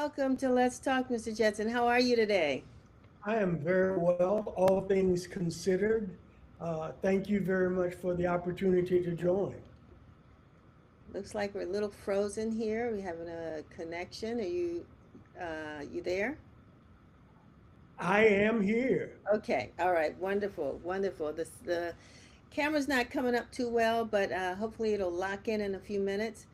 Welcome to Let's Talk, Mr. Jetson. How are you today? I am very well, all things considered. Thank you very much for the opportunity to join. Looks like we're a little frozen here. We having a connection. Are you there? I am here. Okay. All right. Wonderful. Wonderful. The camera's not coming up too well, but hopefully it'll lock in a few minutes.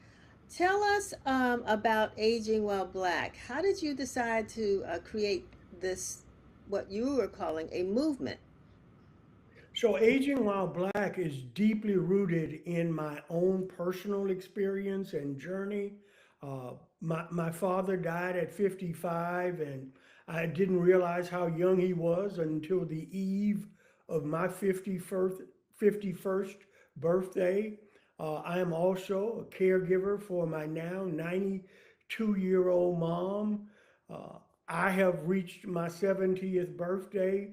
Tell us about aging while black. How did you decide to create this, what you were calling a movement? So, Aging While Black is deeply rooted in my own personal experience and journey. My father died at 55, and I didn't realize how young he was until the eve of my 51st birthday. I am also a caregiver for my now 92-year-old mom. Uh, I have reached my 70th birthday.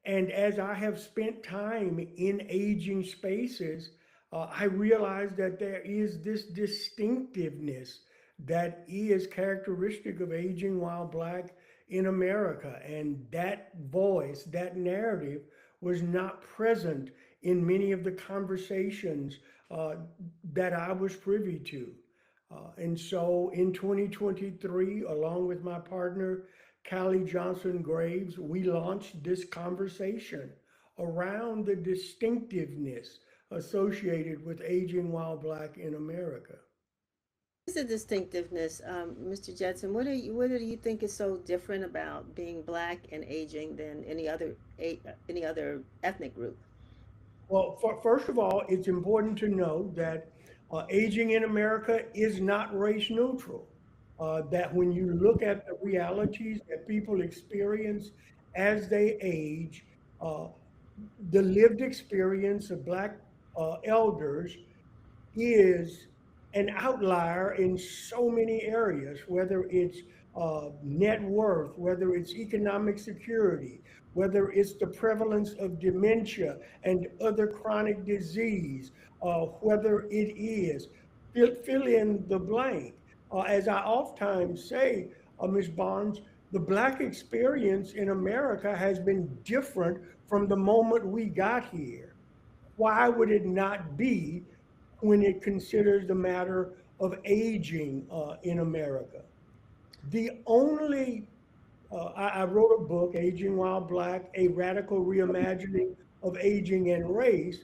And as I have spent time in aging spaces, I realize that there is this distinctiveness that is characteristic of aging while black in America. And that voice, that narrative, was not present in many of the conversations uh, that I was privy to. And so in 2023, along with my partner, Callie Johnson Graves, we launched this conversation around the distinctiveness associated with aging while black in America. What is the distinctiveness, Mr. Jetson? What do you think is so different about being black and aging than any other ethnic group? Well, first of all, it's important to know that aging in America is not race neutral. That when you look at the realities that people experience as they age, uh, the lived experience of Black elders is an outlier in so many areas, whether it's net worth, whether it's economic security, whether it's the prevalence of dementia and other chronic disease, whether it is, fill in the blank. As I oftentimes say, Ms. Barnes, the Black experience in America has been different from the moment we got here. Why would it not be when it considers the matter of aging in America? The only, I wrote a book, Aging While Black, A Radical Reimagining of Aging and Race.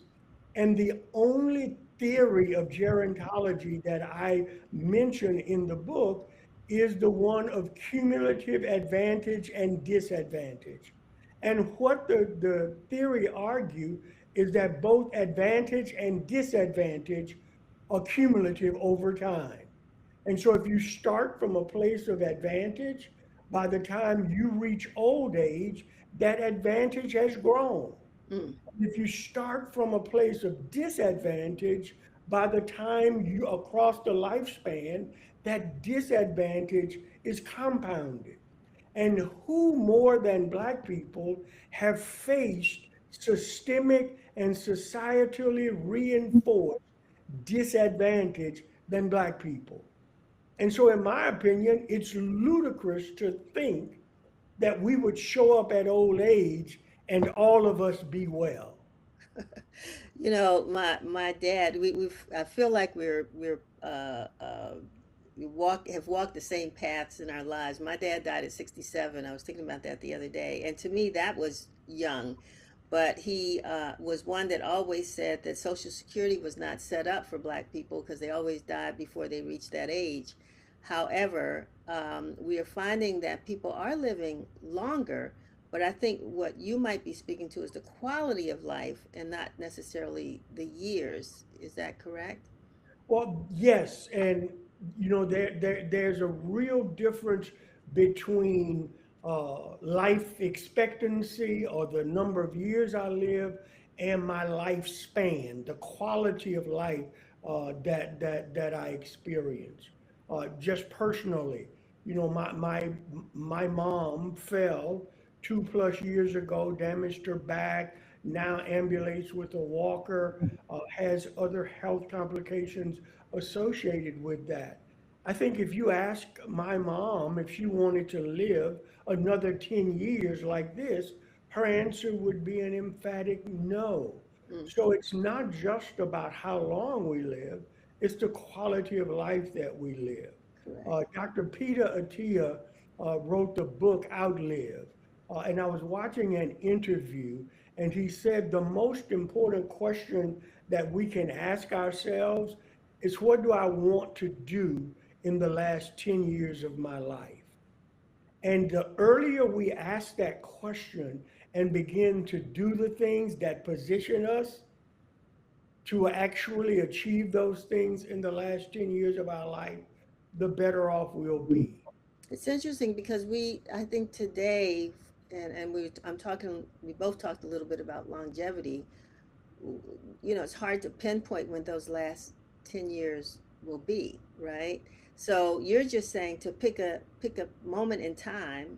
And the only theory of gerontology that I mention in the book is the one of cumulative advantage and disadvantage. And what the theory argue is that both advantage and disadvantage are cumulative over time. And so if you start from a place of advantage, by the time you reach old age, that advantage has grown. Mm. If you start from a place of disadvantage, by the time you across the lifespan, that disadvantage is compounded. And who more than Black people have faced systemic and societally reinforced disadvantage than Black people? And so, in my opinion, it's ludicrous to think that we would show up at old age and all of us be well. My dad. I feel like we have walked the same paths in our lives. My dad died at 67. I was thinking about that the other day, and to me that was young. But he was one that always said that Social Security was not set up for Black people because they always died before they reached that age. However, we are finding that people are living longer, but I think what you might be speaking to is the quality of life and not necessarily the years. Is that correct? Well, yes, and there's a real difference between life expectancy or the number of years I live and my lifespan, the quality of life that I experience. Just personally, my mom fell 2+ years ago, damaged her back, now ambulates with a walker, has other health complications associated with that. I think if you ask my mom if she wanted to live another 10 years like this, her answer would be an emphatic no. Mm, So it's not just about how long we live, it's the quality of life that we live. correct. Dr. Peter Attia wrote the book Outlive, and I was watching an interview, and he said the most important question that we can ask ourselves is, what do I want to do in the last 10 years of my life? And the earlier we ask that question and begin to do the things that position us to actually achieve those things in the last 10 years of our life, the better off we'll be. It's interesting because I think today, we both talked a little bit about longevity. It's hard to pinpoint when those last 10 years will be, right? So you're just saying to pick a moment in time.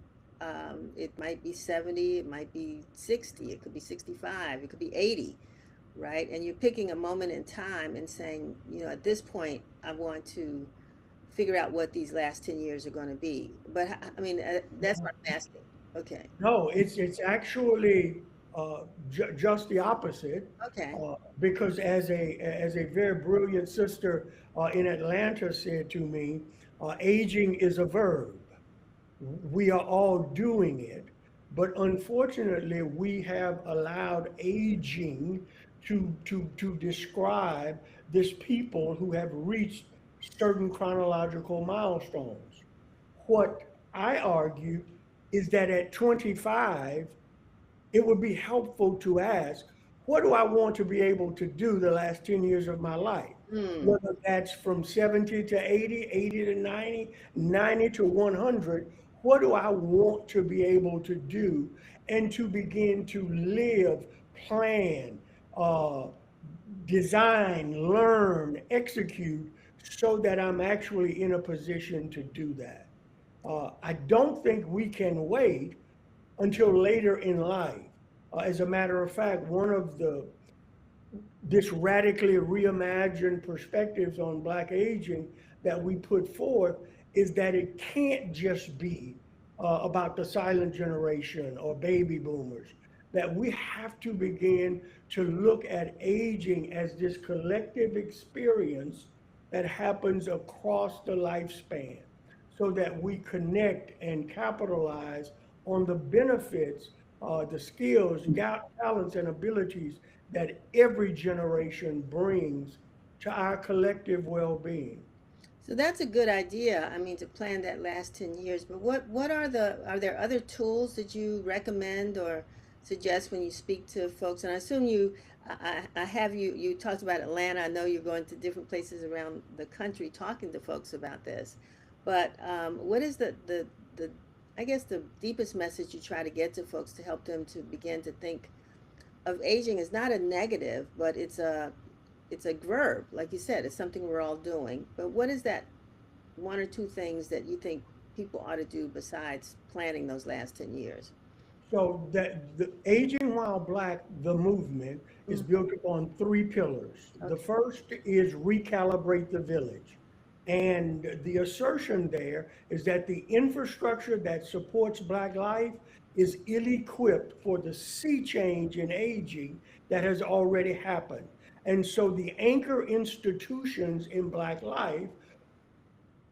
It might be 70, it might be 60, it could be 65, it could be 80, right? And you're picking a moment in time and saying, at this point, I want to figure out what these last 10 years are going to be. But I mean, that's what I'm asking. Okay. No, it's actually just the opposite, Okay. because as a very brilliant sister in Atlanta said to me, aging is a verb. We are all doing it, but unfortunately, we have allowed aging to describe this people who have reached certain chronological milestones. What I argue is that at 25, it would be helpful to ask, what do I want to be able to do the last 10 years of my life? Hmm. Whether that's from 70 to 80, 80 to 90, 90 to 100, what do I want to be able to do and to begin to live, plan, uh, design, learn, execute so that I'm actually in a position to do that. I don't think we can wait until later in life. As a matter of fact, one of the this radically reimagined perspectives on Black aging that we put forth is that it can't just be about the silent generation or baby boomers, that we have to begin to look at aging as this collective experience that happens across the lifespan so that we connect and capitalize on the benefits, the skills, talents, and abilities that every generation brings to our collective well-being. So that's a good idea. I mean, to plan that last 10 years. But are there other tools that you recommend or suggest when you speak to folks? And I assume I have you talked about Atlanta. I know you're going to different places around the country talking to folks about this. But what is the, I guess, the deepest message you try to get to folks to help them to begin to think of aging as not a negative, but it's a verb, like you said, it's something we're all doing. But what is that one or two things that you think people ought to do besides planning those last 10 years? So that the Aging While Black, the movement, is Mm, built upon three pillars. The okay. first is recalibrate the village. And the assertion there is that the infrastructure that supports Black life is ill-equipped for the sea change in aging that has already happened. And so the anchor institutions in Black life,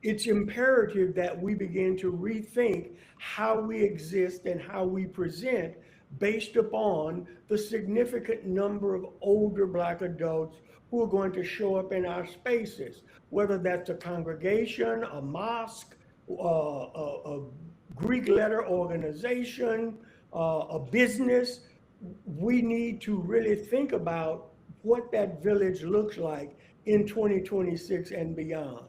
it's imperative that we begin to rethink how we exist and how we present based upon the significant number of older Black adults who are going to show up in our spaces, whether that's a congregation, a mosque, a Greek letter organization, a business. We need to really think about what that village looks like in 2026 and beyond.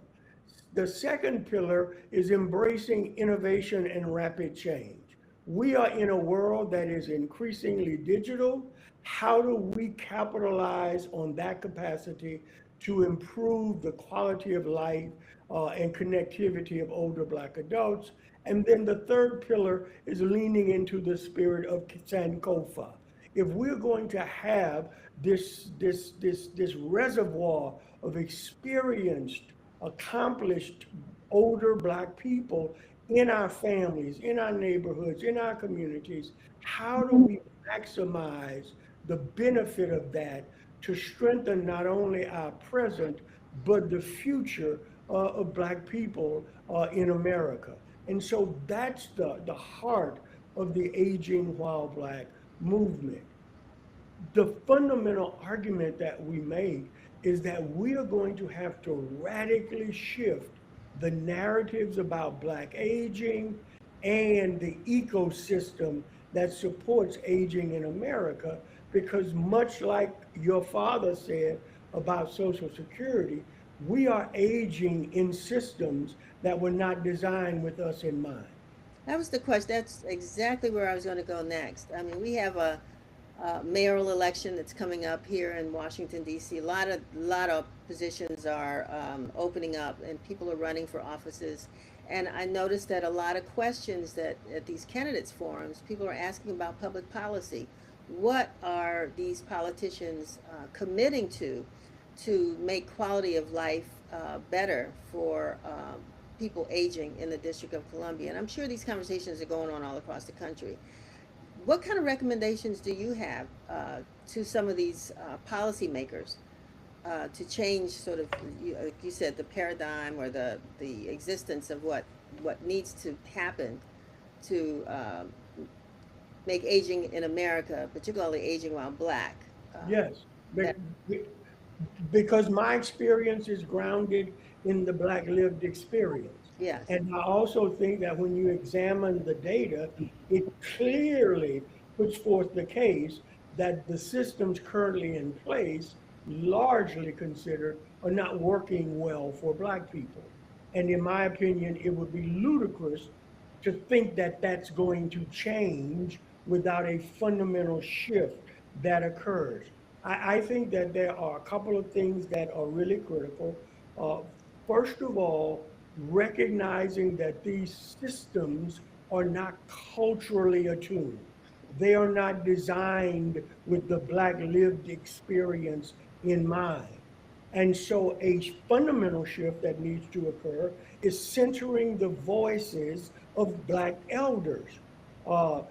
The second pillar is embracing innovation and rapid change. We are in a world that is increasingly digital. How do we capitalize on that capacity to improve the quality of life and connectivity of older Black adults? And then the third pillar is leaning into the spirit of Sankofa. If we're going to have this reservoir of experienced, accomplished older Black people in our families, in our neighborhoods, in our communities. How do we maximize the benefit of that to strengthen not only our present, but the future of Black people in America? And so that's the heart of the Aging While Black movement. The fundamental argument that we make is that we are going to have to radically shift the narratives about Black aging and the ecosystem that supports aging in America, because much like your father said about Social Security, we are aging in systems that were not designed with us in mind. That was the question. That's exactly where I was going to go next. I mean, we have a mayoral election that's coming up here in Washington D.C. A lot of positions are opening up, and people are running for offices. And I noticed that a lot of questions that at these candidates forums, people are asking about public policy. What are these politicians committing to make quality of life better for people aging in the District of Columbia? And I'm sure these conversations are going on all across the country. What kind of recommendations do you have to some of these policymakers to change sort of, like you said, the paradigm or the existence of what needs to happen to make aging in America, particularly aging while Black? Yes, That, because my experience is grounded in the Black lived experience. yes. And I also think that when you examine the data, it clearly puts forth the case that the systems currently in place, largely considered, are not working well for Black people. And in my opinion, it would be ludicrous to think that that's going to change without a fundamental shift that occurs. I think that there are a couple of things that are really critical. Uh, First of all, recognizing that these systems are not culturally attuned. They are not designed with the Black lived experience in mind. And so, a fundamental shift that needs to occur is centering the voices of Black elders. Uh,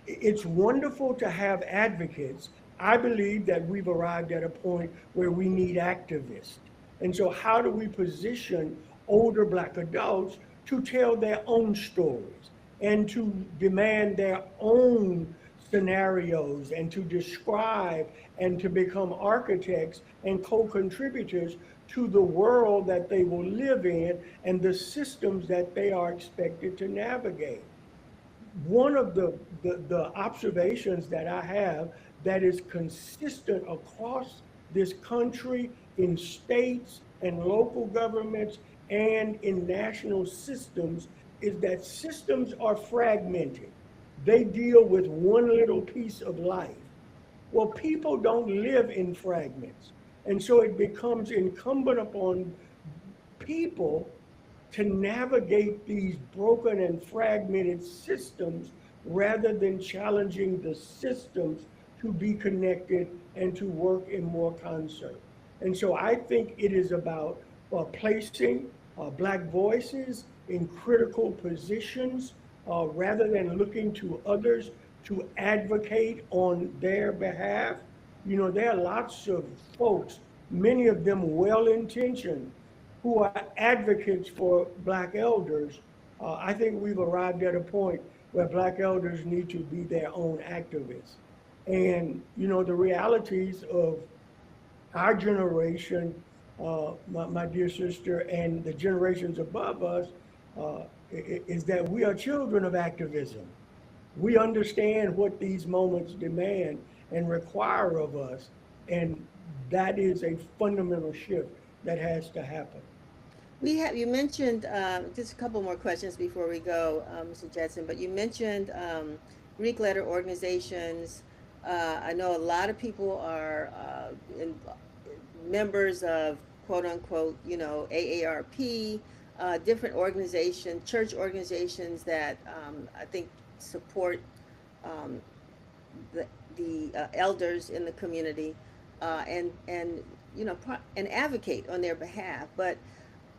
it's wonderful to have advocates. I believe that we've arrived at a point where we need activists. And so, how do we position older Black adults to tell their own stories and to demand their own scenarios and to describe and to become architects and co-contributors to the world that they will live in and the systems that they are expected to navigate? One of the observations that I have that is consistent across this country in states and local governments and in national systems is that systems are fragmented. They deal with one little piece of life. Well, people don't live in fragments. And so it becomes incumbent upon people to navigate these broken and fragmented systems rather than challenging the systems to be connected and to work in more concert. And so I think it is about placing Black voices in critical positions rather than looking to others to advocate on their behalf. You know, there are lots of folks, many of them well intentioned, who are advocates for Black elders. I think we've arrived at a point where Black elders need to be their own activists. And, you know, the realities of our generation, my dear sister, and the generations above us, is that we are children of activism. We understand what these moments demand and require of us, and that is a fundamental shift that has to happen. You mentioned, just a couple more questions before we go, Mr. Jetson, but you mentioned Greek letter organizations. I know a lot of people are members of quote unquote, AARP, different organizations, church organizations that I think support um, the elders in the community and and advocate on their behalf. But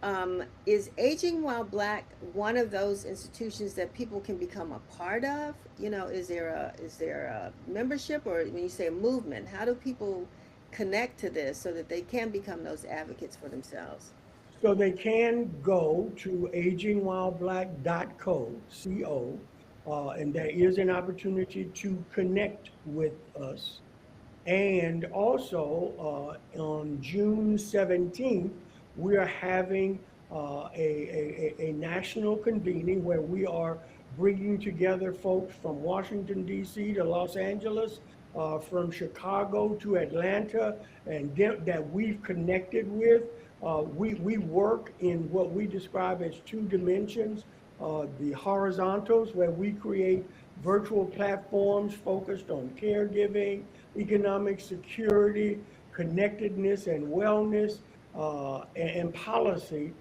Is Aging While Black one of those institutions that people can become a part of? You know, is there a membership, or when you say a movement, how do people connect to this so that they can become those advocates for themselves? So they can go to agingwhileblack.co, and there is an opportunity to connect with us. And also on June 17th, we are having a national convening where we are bringing together folks from Washington, D.C. to Los Angeles, from Chicago to Atlanta, and that we've connected with. We work in what we describe as two dimensions, the horizontals, where we create virtual platforms focused on caregiving, economic security, connectedness and wellness, and policy.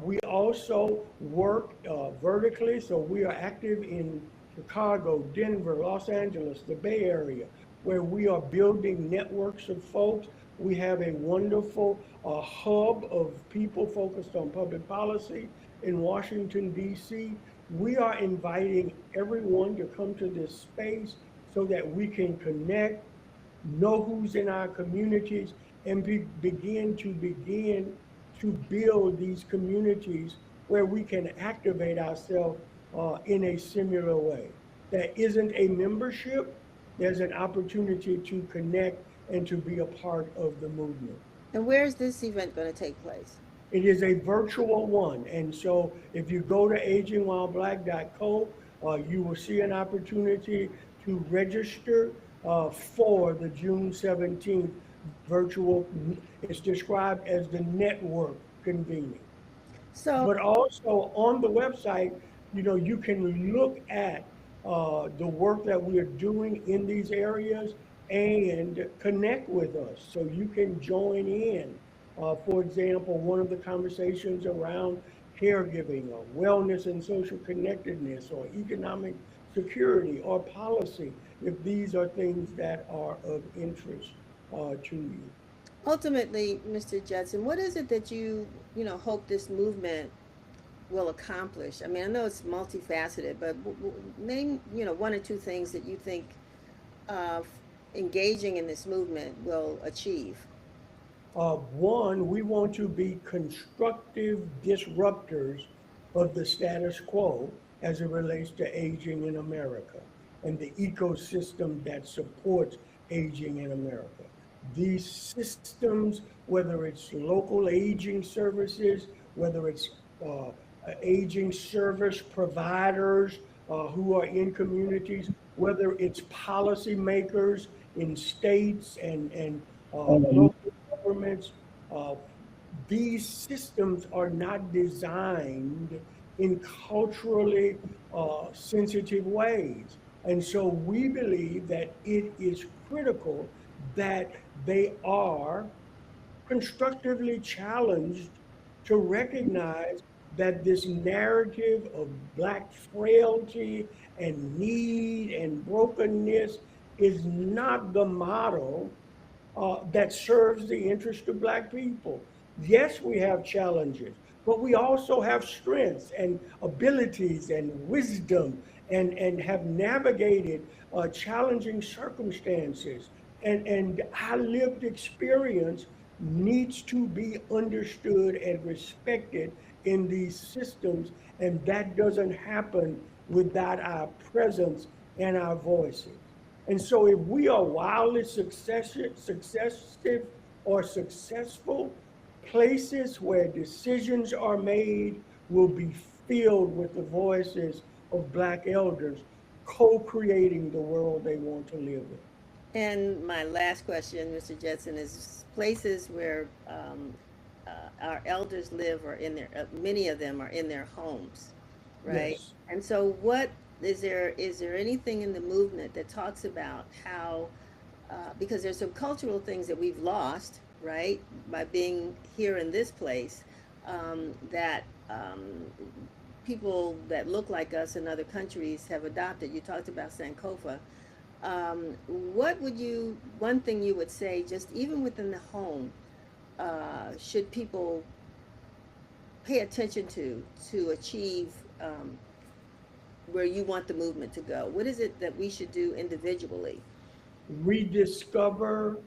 We also work vertically, so we are active in Chicago, Denver, Los Angeles, the Bay Area, where we are building networks of folks. We have a wonderful hub of people focused on public policy in Washington, D.C. We are inviting everyone to come to this space so that we can connect, know who's in our communities, and begin to build these communities where we can activate ourselves in a similar way. There isn't a membership, there's an opportunity to connect and to be a part of the movement. And where is this event going to take place? It is a virtual one. And so if you go to agingwhileblack.co, you will see an opportunity to register for the June 17th virtual. It's described as the network convening. So, But also on the website, you can look at the work that we are doing in these areas and connect with us. So you can join in. For example, one of the conversations around caregiving or wellness and social connectedness or economic security or policy, if these are things that are of interest to you. ultimately, Mr. Jetson, what is it that hope this movement will accomplish? I mean, I know it's multifaceted, but name, one or two things that you think uh, engaging in this movement will achieve. One, we want to be constructive disruptors of the status quo as it relates to aging in America and the ecosystem that supports aging in America. These systems, whether it's local aging services, whether it's uh, aging service providers who are in communities, whether it's policymakers in states and local governments, uh, these systems are not designed in culturally sensitive ways. And so we believe that it is critical that they are constructively challenged to recognize that this narrative of Black frailty and need and brokenness is not the model that serves the interest of Black people. Yes, we have challenges, but we also have strengths and abilities and wisdom and have navigated challenging circumstances. And our lived experience needs to be understood and respected in these systems, and that doesn't happen without our presence and our voices. And so if we are wildly successive or successful, places where decisions are made will be filled with the voices of Black elders co-creating the world they want to live in. And my last question, Mr. Jetson, is places where our elders live or in their, many of them are in their homes, right? Yes. And so, what is there anything in the movement that talks about how, because there's some cultural things that we've lost, right, by being here in this place, that people that look like us in other countries have adopted. You talked about Sankofa. What would one thing you would say, just even within the home, should people pay attention to achieve where you want the movement to go? What is it that we should do individually? Rediscover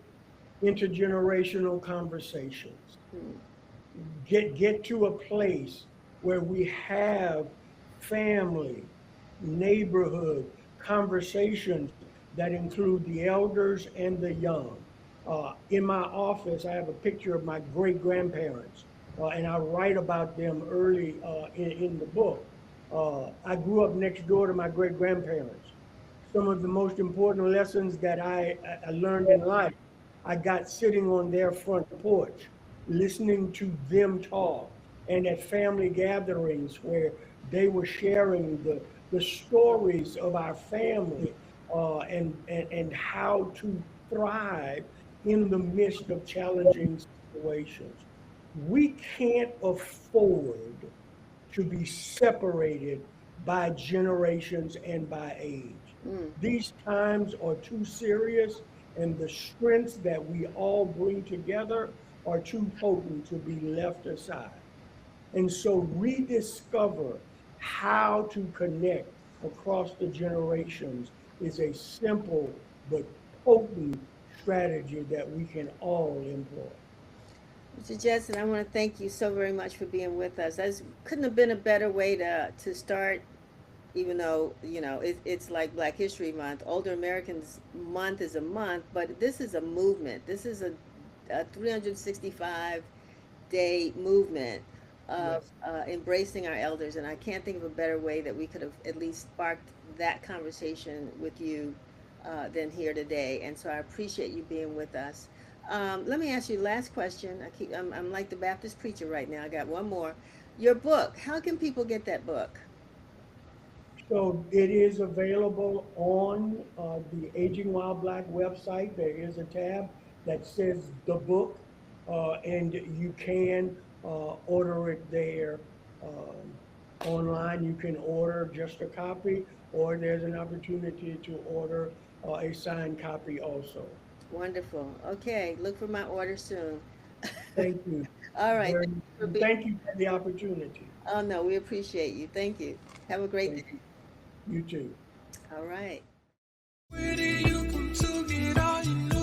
intergenerational conversations. Hmm. Get to a place where we have family, neighborhood conversations that include the elders and the young. In my office, I have a picture of my great grandparents, and I write about them early in the book. I grew up next door to my great grandparents. Some of the most important lessons that I learned in life, I got sitting on their front porch, listening to them talk, and at family gatherings where they were sharing the stories of our family and how to thrive in the midst of challenging situations. We can't afford to be separated by generations and by age. Mm. These times are too serious, and the strengths that we all bring together are too potent to be left aside. And so, rediscover how to connect across the generations is a simple but potent strategy that we can all employ. Mr. Jetson, I want to thank you so very much for being with us. That couldn't have been a better way to start, even though, it's like Black History Month. Older Americans Month is a month, but this is a movement. This is a 365-day movement of Yes. embracing our elders. And I can't think of a better way that we could have at least sparked that conversation with you than here today. And so I appreciate you being with us. Let me ask you the last question. I'm like the Baptist preacher right now. I got one more. Your book, how can people get that book? So it is available on the Aging While Black website. There is a tab that says the book, and you can order it there online. You can order just a copy, or there's an opportunity to order a signed copy also. Wonderful. Okay, look for my order soon. Thank you All right. very Thank much. you for And being. thank you for the opportunity. Oh no, we appreciate you. Thank you. Have a great Thank day. you. You too. All right. Where do you come to get all you know?